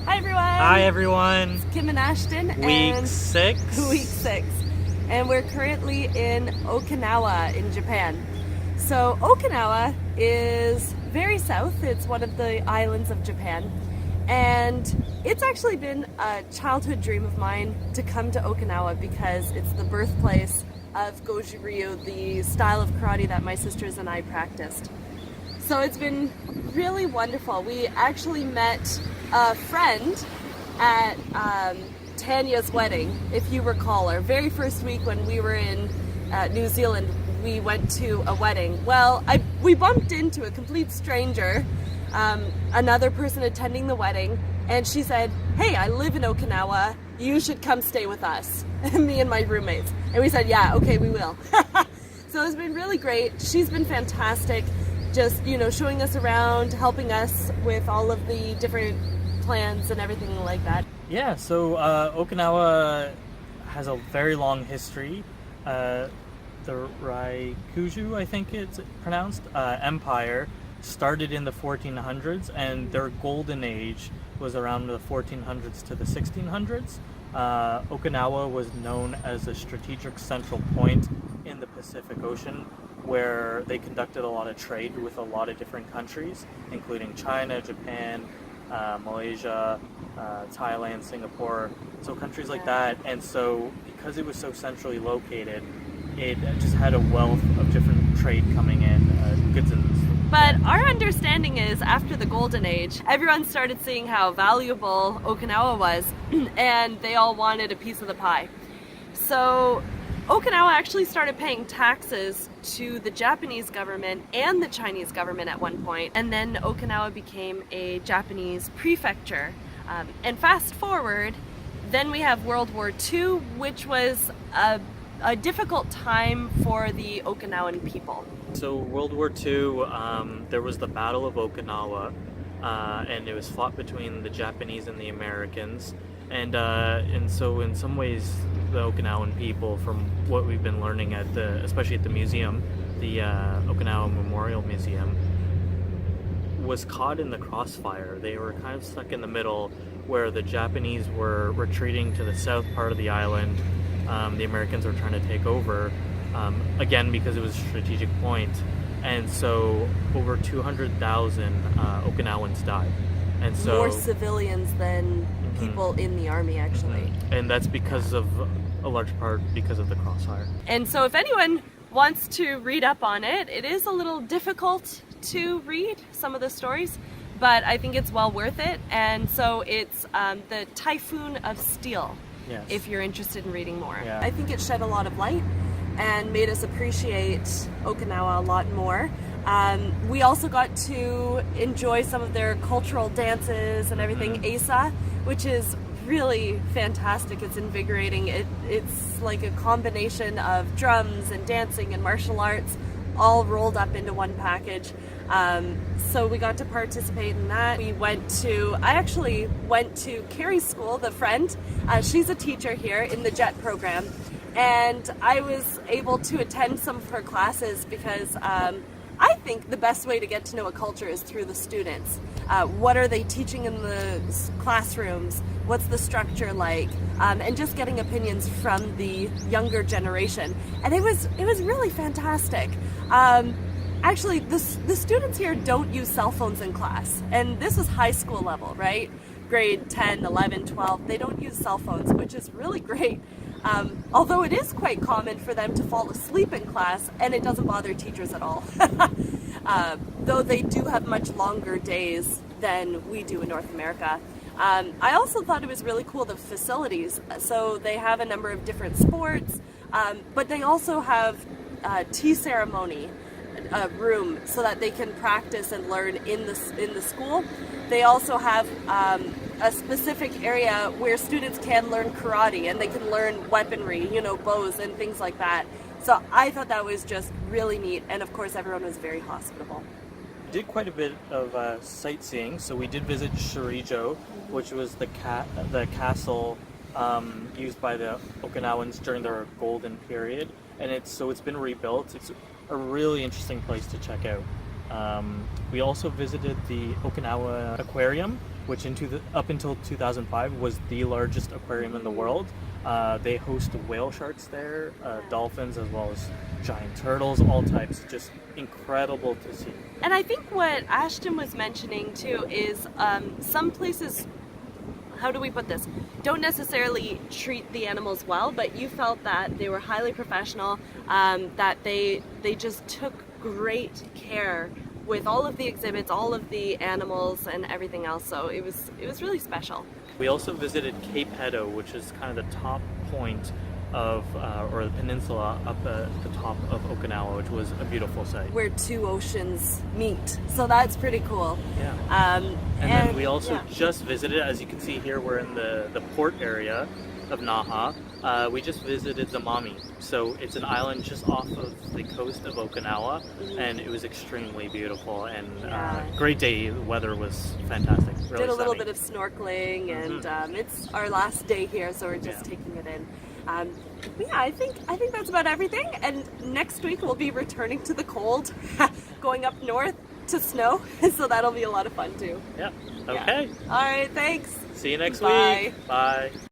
Hi everyone! Hi everyone! It's Kim and Ashton. Week 6. Week 6. And we're currently in Okinawa in Japan. So Okinawa is very south. It's one of the islands of Japan. And it's actually been a childhood dream of mine to come to Okinawa because it's the birthplace of Goju Ryu, the style of karate that my sisters and I practiced. So it's been really wonderful. We actually met a friend at Tanya's wedding, if you recall. Our very first week when we were in New Zealand, we went to a wedding. Well, we bumped into a complete stranger, another person attending the wedding, and she said, "Hey, I live in Okinawa, you should come stay with us," me and my roommates. And we said, "Yeah, okay, we will." So it's been really great. She's been fantastic, just, showing us around, helping us with all of the different plans and everything like that. Yeah, so Okinawa has a very long history. The Raikuju, I think it's pronounced, empire started in the 1400s, and their golden age was around the 1400s to the 1600s. Okinawa was known as a strategic central point in the Pacific Ocean, where they conducted a lot of trade with a lot of different countries, including China, Japan, Malaysia, Thailand, Singapore, so countries like that. And so because it was so centrally located, it just had a wealth of different trade coming in, goods and But our understanding is after the Golden Age, everyone started seeing how valuable Okinawa was, and they all wanted a piece of the pie. So Okinawa actually started paying taxes to the Japanese government and the Chinese government at one point, and then Okinawa became a Japanese prefecture. And fast forward, then we have World War II, which was a difficult time for the Okinawan people. So World War II, there was the Battle of Okinawa, and it was fought between the Japanese and the Americans. And so in some ways, the Okinawan people, from what we've been learning especially at the museum, the Okinawa Memorial Museum, was caught in the crossfire. They were kind of stuck in the middle, where the Japanese were retreating to the south part of the island. The Americans were trying to take over, again because it was a strategic point. And so over 200,000 Okinawans died. And so more civilians than people in the army, actually. And that's because of, a large part, because of the crossfire. And so if anyone wants to read up on it, it is a little difficult to read some of the stories, but I think it's well worth it. And so it's the Typhoon of Steel, Yes. if you're interested in reading more. Yeah. I think it shed a lot of light and made us appreciate Okinawa a lot more. We also got to enjoy some of their cultural dances and everything, Asa, which is really fantastic. It's invigorating. It's like a combination of drums and dancing and martial arts all rolled up into one package. So we got to participate in that. I actually went to Carrie's school, the friend. She's a teacher here in the JET program. And I was able to attend some of her classes because I think the best way to get to know a culture is through the students. What are they teaching in the classrooms? What's the structure like? And just getting opinions from the younger generation. And it was really fantastic. Actually, the students here don't use cell phones in class. And this is high school level, right? Grade 10, 11, 12. They don't use cell phones, which is really great. Although it is quite common for them to fall asleep in class, and it doesn't bother teachers at all. Though they do have much longer days than we do in North America. I also thought it was really cool, the facilities. So they have a number of different sports, but they also have tea ceremony room so that they can practice and learn in the school. They also have a specific area where students can learn karate and they can learn weaponry, bows and things like that. So I thought that was just really neat, and of course everyone was very hospitable. Did quite a bit of sightseeing. So we did visit Shirijo, which was the castle used by the Okinawans during their golden period, and it's been rebuilt. It's a really interesting place to check out. We also visited the Okinawa Aquarium, which up until 2005 was the largest aquarium in the world. They host whale sharks there, dolphins, as well as giant turtles, all types. Just incredible to see. And I think what Ashton was mentioning too is some places, how do we put this, don't necessarily treat the animals well, but you felt that they were highly professional, that they just took great care with all of the exhibits, all of the animals and everything else. So it was really special. We also visited Cape Hedo, which is kind of the top point of, or the peninsula up at the top of Okinawa, which was a beautiful sight. Where two oceans meet, so that's pretty cool. Yeah. And then we also yeah. just visited, as you can see here, we're in the port area of Naha. We just visited Zamami. So it's an island just off of the coast of Okinawa, and it was extremely beautiful and great day. The weather was fantastic. Really Did a little sunny. bit of snorkeling, and it's our last day here, so we're just taking it in. But yeah, I think that's about everything. And next week we'll be returning to the cold, going up north to snow, so that'll be a lot of fun too. Yeah. Okay. Yeah. All right. Thanks. See you next Bye. week. Bye.